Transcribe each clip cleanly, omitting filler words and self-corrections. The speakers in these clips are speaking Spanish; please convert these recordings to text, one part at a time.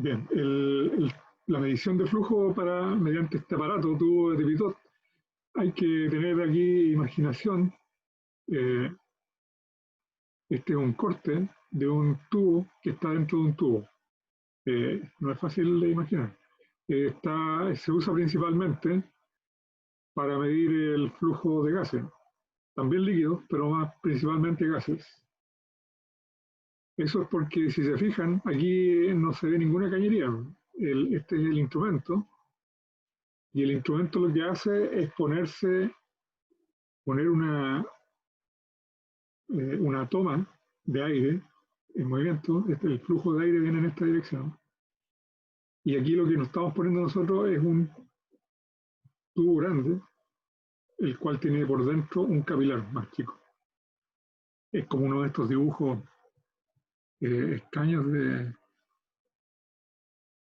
Bien, la medición de flujo mediante este aparato, tubo de Pitot, hay que tener aquí imaginación. Eh, este es un corte de un tubo que está dentro de un tubo. No es fácil de imaginar. Se usa principalmente para medir el flujo de gases, también líquidos, pero más principalmente gases. Eso es porque, si se fijan, aquí no se ve ninguna cañería. Este es el instrumento, y el instrumento lo que hace es poner una toma de aire en movimiento. El flujo de aire viene en esta dirección. Y aquí lo que nos estamos poniendo nosotros es un tubo grande, el cual tiene por dentro un capilar más chico. Es como uno de estos dibujos extraños de,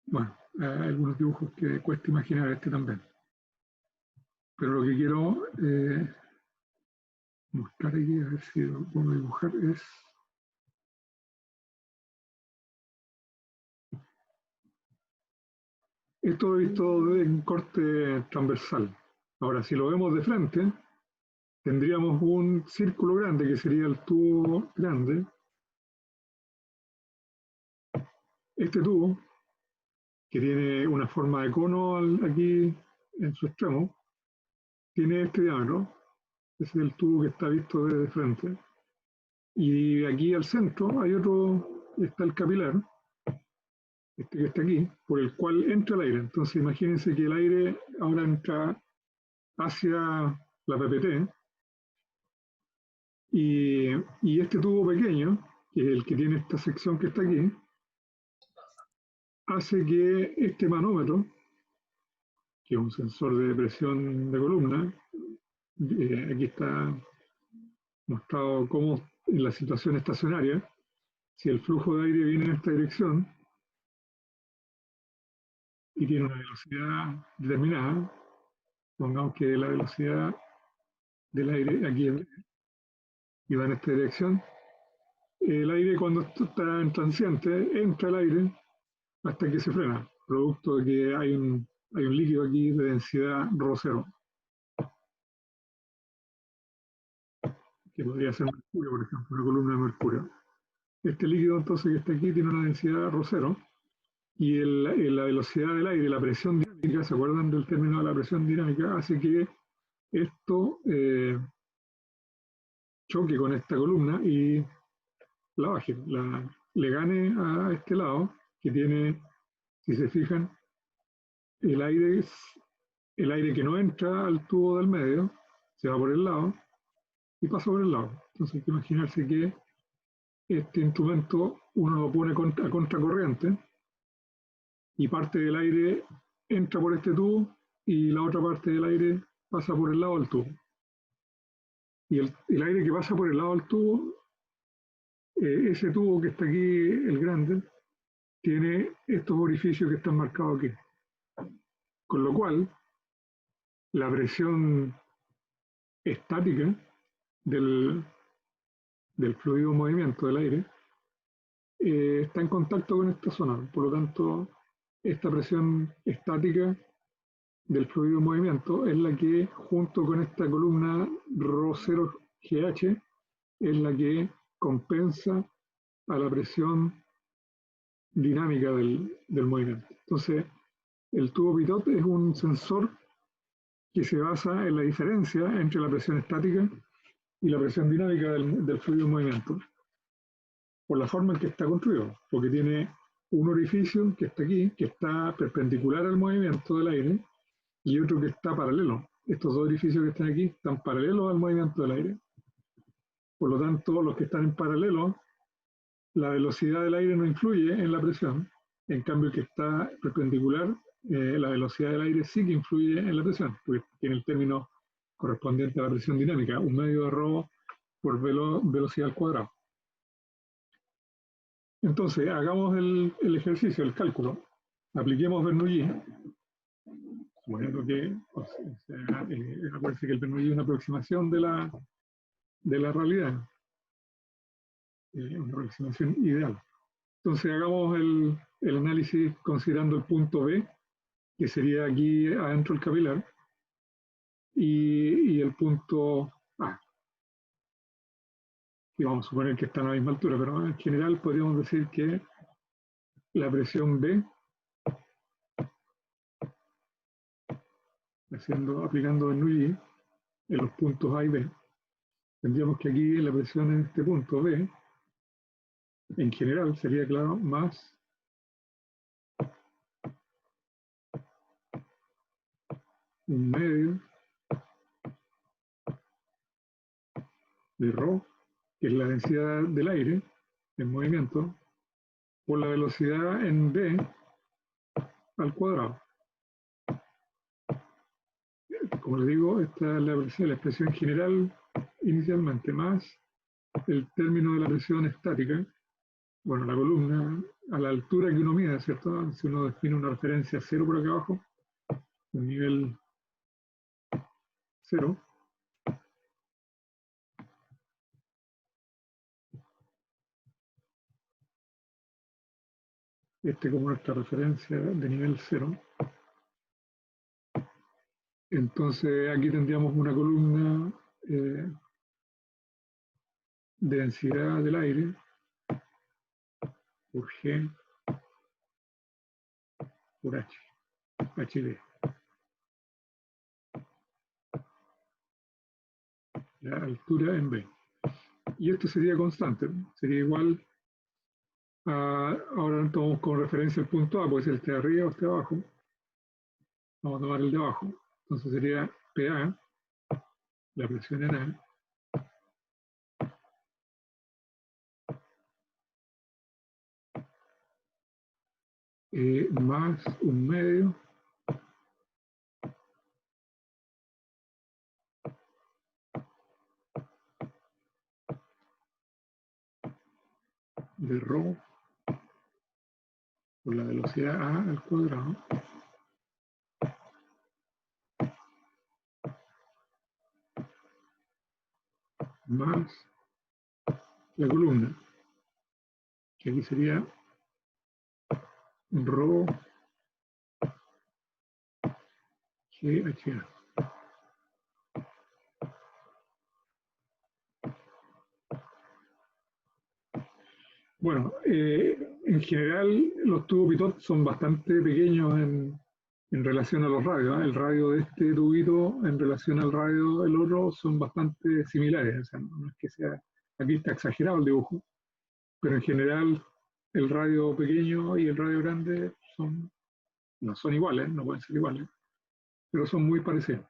bueno, hay algunos dibujos que cuesta imaginar, este también. Pero lo que quiero mostrar aquí, a ver si lo puedo dibujar, es esto visto en corte transversal. Ahora, si lo vemos de frente, tendríamos un círculo grande que sería el tubo grande. Este tubo, que tiene una forma de cono aquí en su extremo, tiene este diámetro. Ese es el tubo que está visto de frente. Y aquí al centro hay otro, está el capilar, este que está aquí, por el cual entra el aire. Entonces imagínense que el aire ahora entra hacia la PPT, y este tubo pequeño, que es el que tiene esta sección que está aquí, hace que este manómetro, que es un sensor de presión de columna, aquí está mostrado cómo en la situación estacionaria, si el flujo de aire viene en esta dirección y tiene una velocidad determinada, pongamos que la velocidad del aire aquí y va en esta dirección, el aire, cuando está en transiente, entra el aire hasta que se frena, producto de que hay un líquido aquí de densidad ρ0, que podría ser mercurio, por ejemplo, una columna de mercurio. Este líquido, entonces, que está aquí, tiene una densidad ρ0, y la velocidad del aire, la presión dinámica, ¿se acuerdan del término de la presión dinámica? Hace que esto choque con esta columna y la baje, le gane a este lado, que tiene, si se fijan, el aire, el aire que no entra al tubo del medio, se va por el lado y pasa por el lado. Entonces hay que imaginarse que este instrumento uno lo pone a contracorriente, y parte del aire entra por este tubo y la otra parte del aire pasa por el lado del tubo. Y el aire que pasa por el lado del tubo, ese tubo que está aquí, el grande, tiene estos orificios que están marcados aquí. Con lo cual, la presión estática del fluido en movimiento del aire está en contacto con esta zona. Por lo tanto, esta presión estática del fluido en movimiento es la que, junto con esta columna ρ0GH, es la que compensa a la presión dinámica del movimiento. Entonces, el tubo Pitot es un sensor que se basa en la diferencia entre la presión estática y la presión dinámica del fluido en movimiento, por la forma en que está construido, porque tiene un orificio que está aquí, que está perpendicular al movimiento del aire, y otro que está paralelo. Estos dos orificios que están aquí están paralelos al movimiento del aire. Por lo tanto, los que están en paralelo, la velocidad del aire no influye en la presión. En cambio, el que está perpendicular, la velocidad del aire sí que influye en la presión, porque tiene el término correspondiente a la presión dinámica, un medio de ρ por velocidad al cuadrado. Entonces, hagamos el ejercicio, el cálculo. Apliquemos Bernoulli, suponiendo que, acuérdense que el Bernoulli es una aproximación de la realidad, una aproximación ideal. Entonces, hagamos el análisis considerando el punto B, que sería aquí adentro del capilar, y el punto A, que vamos a suponer que está a la misma altura, pero en general podríamos decir que la presión B, aplicando Bernoulli en los puntos A y B, tendríamos que aquí la presión en este punto B, en general sería, claro, más un medio de ρ, que es la densidad del aire en movimiento, por la velocidad en v al cuadrado. Como les digo, esta es la expresión general inicialmente, más el término de la presión estática, bueno, la columna, a la altura que uno mide, ¿cierto? Si uno define una referencia cero por acá abajo, un nivel cero, como nuestra referencia de nivel cero, entonces aquí tendríamos una columna de densidad del aire por G por H, HD. La altura en B. Y esto sería constante, sería igual a, ahora tomamos como referencia el punto A, puede ser este de arriba o este de abajo. Vamos a tomar el de abajo. Entonces sería PA, la presión en A, más un medio de ρ por la velocidad A al cuadrado más la columna, que aquí sería ρ GHA. Bueno, en general los tubos pitot son bastante pequeños en relación a los radios, ¿eh? El radio de este tubito en relación al radio del otro son bastante similares. O sea, no es que sea, aquí está exagerado el dibujo, pero en general el radio pequeño y el radio grande no son iguales, no pueden ser iguales, pero son muy parecidos.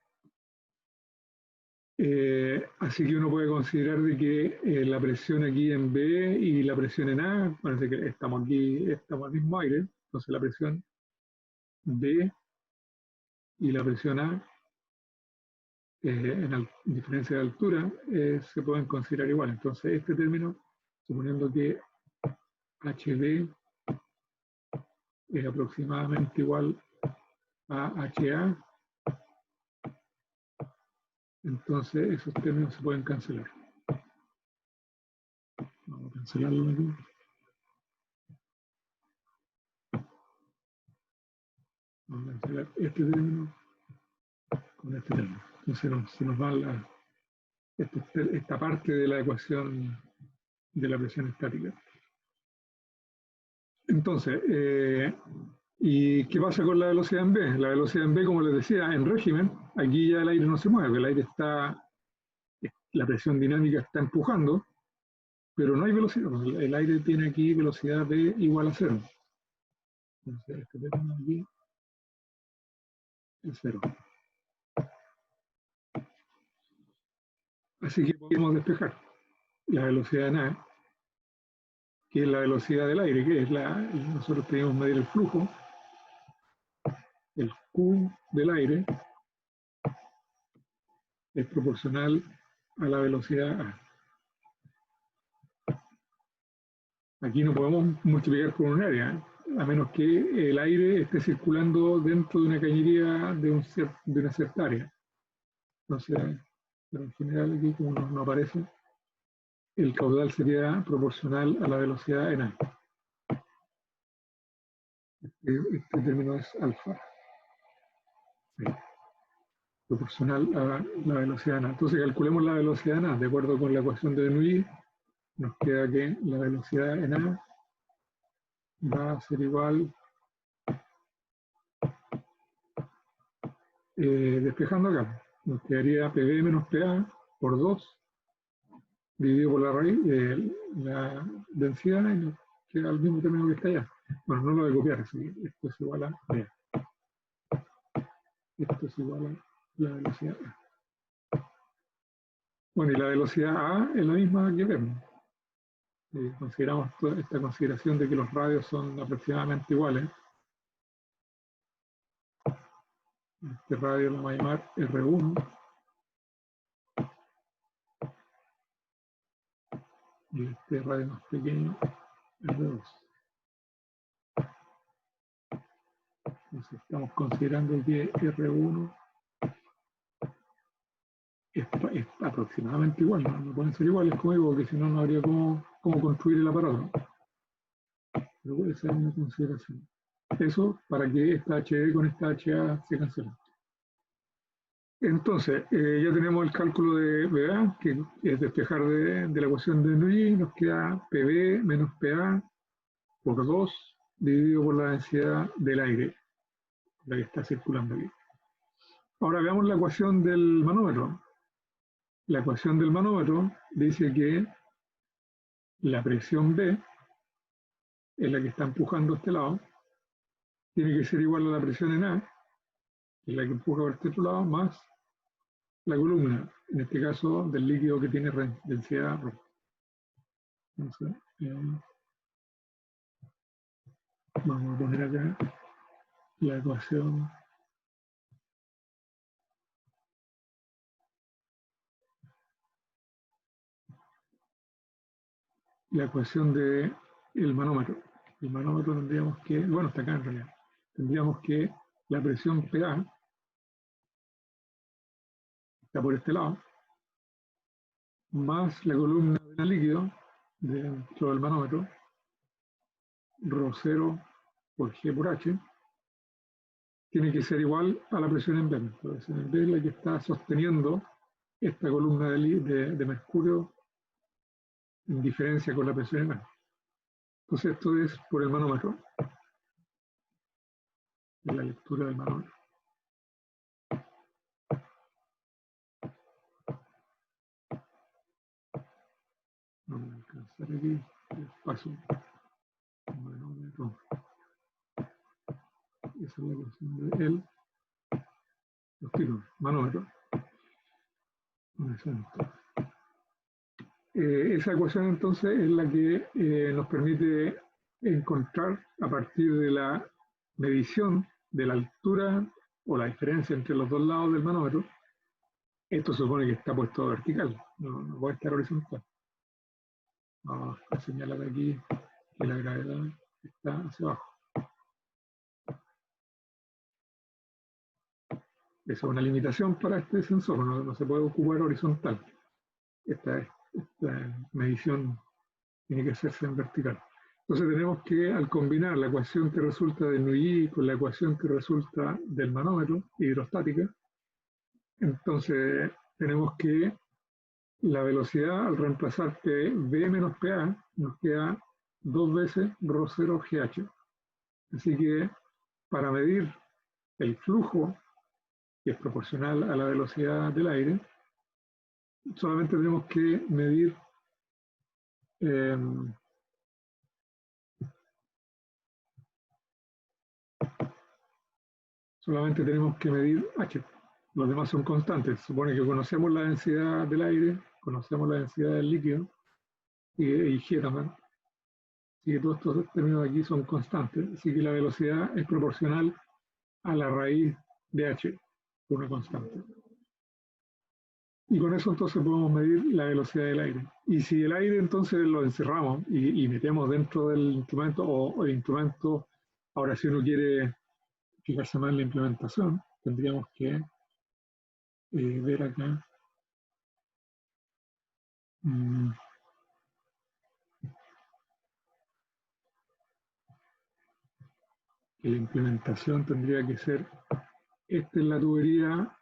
Así que uno puede considerar de que la presión aquí en B y la presión en A, parece que estamos aquí, estamos al mismo aire, entonces la presión B y la presión A en diferencia de altura se pueden considerar igual. Entonces este término, suponiendo que HB es aproximadamente igual a HA, entonces esos términos se pueden cancelar. Vamos a cancelarlo aquí. Vamos a cancelar este término con este término. Entonces se nos va esta parte de la ecuación de la presión estática. Entonces, ¿y qué pasa con la velocidad en B? La velocidad en B, como les decía, en régimen, aquí ya el aire no se mueve, el aire está, la presión dinámica está empujando, pero no hay velocidad. El aire tiene aquí velocidad B igual a cero. Entonces, este término aquí es cero. Así que podemos despejar la velocidad en A, que es la velocidad del aire, que es nosotros tenemos que medir el flujo, el Q del aire es proporcional a la velocidad A. Aquí no podemos multiplicar por un área, a menos que el aire esté circulando dentro de una cañería de una cierta área. Entonces, pero en general aquí como no aparece, el caudal sería proporcional a la velocidad en A. Este término es alfa, sí, proporcional a la velocidad n. Entonces calculemos la velocidad n. De acuerdo con la ecuación de Bernoulli, nos queda que la velocidad en A va a ser igual, despejando acá, nos quedaría PB menos PA por 2 dividido por la raíz de la densidad y nos queda el mismo término que está allá. Bueno, no lo voy a copiar, así que esto es igual a B. Esto es igual a la velocidad A. Bueno, y la velocidad A es la misma que B. Consideramos esta consideración de que los radios son aproximadamente iguales. Este radio lo vamos a llamar R1 y este radio más pequeño R2. Entonces estamos considerando que R1 es aproximadamente igual, no pueden ser iguales como digo, porque si no, no habría cómo construir el aparato. Pero puede ser una consideración. Eso para que esta HD con esta HA se cancelen. Entonces, ya tenemos el cálculo de BA, que es despejar de la ecuación de Bernoulli, nos queda PB menos PA por 2 dividido por la densidad del aire, la que está circulando aquí. Ahora veamos la ecuación del manómetro. La ecuación del manómetro dice que la presión B es la que está empujando a este lado, tiene que ser igual a la presión en A, que es la que empuja por este otro lado, más la columna, en este caso del líquido que tiene densidad ρ. Entonces, vamos a poner acá la ecuación del manómetro. El manómetro tendríamos que, bueno, está acá en realidad, tendríamos que la presión PA está por este lado, más la columna del líquido dentro del manómetro, ρ0 por G por H, tiene que ser igual a la presión en B. La presión en B es la que está sosteniendo esta columna de mercurio en diferencia con la presión en A. Entonces esto es por el manómetro, de la lectura del manómetro. Vamos a alcanzar aquí el paso. Manómetro. Esa es la ecuación de él. Los títulos, manómetro. Esa ecuación entonces es la que nos permite encontrar a partir de la medición de la altura o la diferencia entre los dos lados del manómetro. Esto supone que está puesto vertical, no puede estar horizontal. Vamos a señalar aquí que la gravedad está hacia abajo. Esa es una limitación para este sensor, no se puede ocupar horizontal. Esta medición tiene que hacerse en vertical. Entonces tenemos que, al combinar la ecuación que resulta del Bernoulli con la ecuación que resulta del manómetro hidrostática, entonces tenemos que la velocidad, al reemplazar PV menos PA, nos queda 2 veces ρ0 GH. Así que para medir el flujo, que es proporcional a la velocidad del aire, solamente tenemos que medir H. Los demás son constantes. Supone que conocemos la densidad del aire, conocemos la densidad del líquido y G también. Así que todos estos términos aquí son constantes. Así que la velocidad es proporcional a la raíz de H, una constante. Y con eso entonces podemos medir la velocidad del aire. Y si el aire entonces lo encerramos y metemos dentro del instrumento, o el instrumento, ahora si uno quiere fijarse más en la implementación, tendríamos que ver acá que la implementación tendría que ser, esta es la tubería,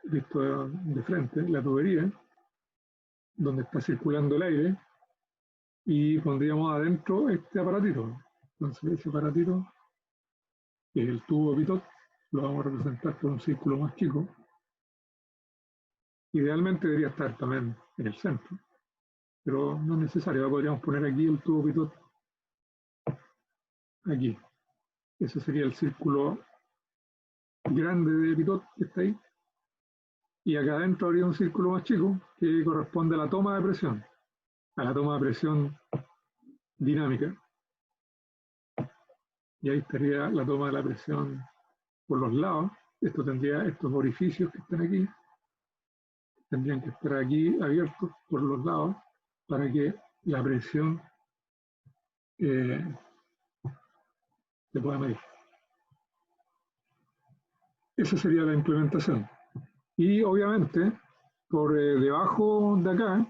visto de frente, la tubería, donde está circulando el aire, y pondríamos adentro este aparatito. Entonces ese aparatito, que es el tubo pitot, lo vamos a representar por un círculo más chico. Idealmente debería estar también en el centro, pero no es necesario. Podríamos poner aquí el tubo pitot, aquí. Ese sería el círculo grande de pitot que está ahí. Y acá adentro habría un círculo más chico que corresponde a la toma de presión, a la toma de presión dinámica. Y ahí estaría la toma de la presión por los lados. Esto tendría estos orificios que están aquí, tendrían que estar aquí abiertos por los lados para que la presión se pueda medir. Esa sería la implementación. Y obviamente, por debajo de acá,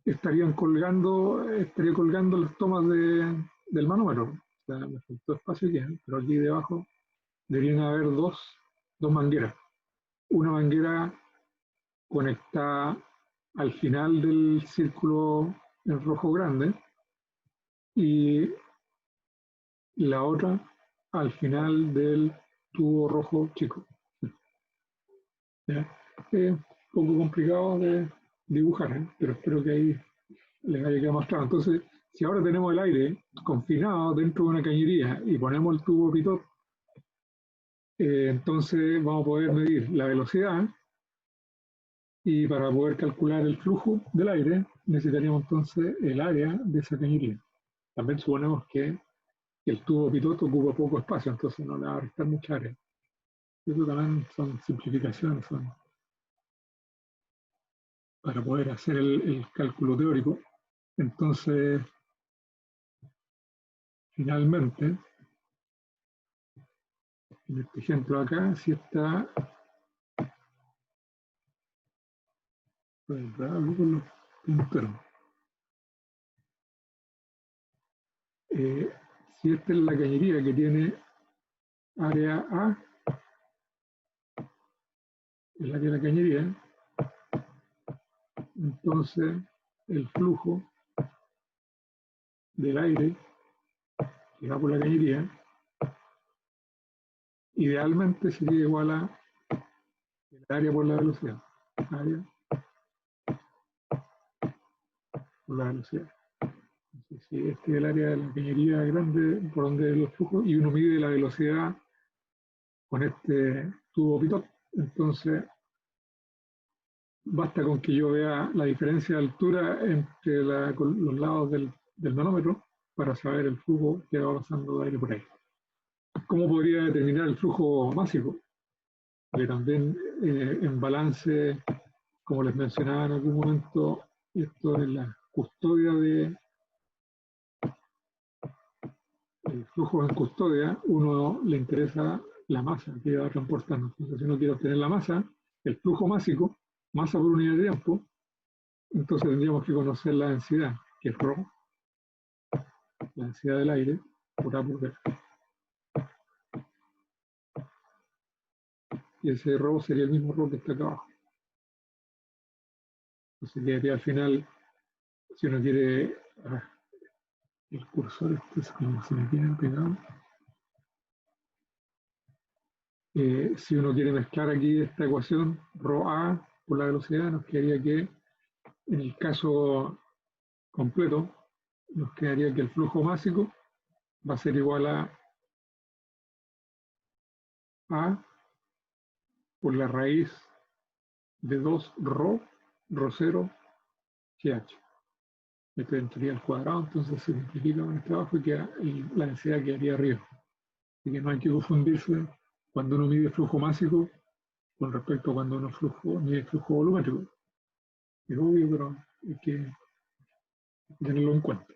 estaría colgando las tomas del manómetro. O sea, me faltó espacio aquí, pero aquí debajo deberían haber dos mangueras. Una manguera conectada al final del círculo en rojo grande y la otra al final del tubo rojo chico. ¿Ya? Es un poco complicado de dibujar, pero espero que ahí les haya quedado más claro. Entonces, si ahora tenemos el aire confinado dentro de una cañería y ponemos el tubo pitot, entonces vamos a poder medir la velocidad y para poder calcular el flujo del aire necesitaríamos entonces el área de esa cañería. También suponemos que el tubo pitot ocupa poco espacio, entonces no le va a restar mucha área. Eso también son simplificaciones, son para poder hacer el cálculo teórico. Entonces, finalmente, en este ejemplo acá, si está con los punteros. Si esta es la cañería que tiene área A, el área de la cañería, entonces el flujo del aire que va por la cañería idealmente sería igual a el área por la velocidad. Área por la velocidad. Entonces, si este es el área de la cañería grande por donde los flujos y uno mide la velocidad con este tubo pitot, entonces basta con que yo vea la diferencia de altura entre los lados del manómetro para saber el flujo que va pasando de aire por ahí. ¿Cómo podría determinar el flujo másico? Que también en balance, como les mencionaba en algún momento, esto es la custodia de el flujo en custodia, uno le interesa la masa que va transportando. Entonces, si uno quiere obtener la masa, el flujo másico, masa por unidad de tiempo, entonces tendríamos que conocer la densidad, que es ρ, la densidad del aire, por A por B. Y ese ρ sería el mismo ρ que está acá abajo. Entonces quedaría al final, si uno quiere, el cursor este es como se me queda pegado. Si uno quiere mezclar aquí esta ecuación, ρA por la velocidad, nos quedaría que en el caso completo, nos quedaría que el flujo másico va a ser igual a por la raíz de 2 ρ0, GH. Esto entraría al cuadrado, entonces se simplifica con este abajo y queda la densidad quedaría arriba. Así que no hay que confundirse cuando uno mide flujo másico con respecto a cuando uno mide flujo volumétrico. Es obvio, pero hay que tenerlo en cuenta.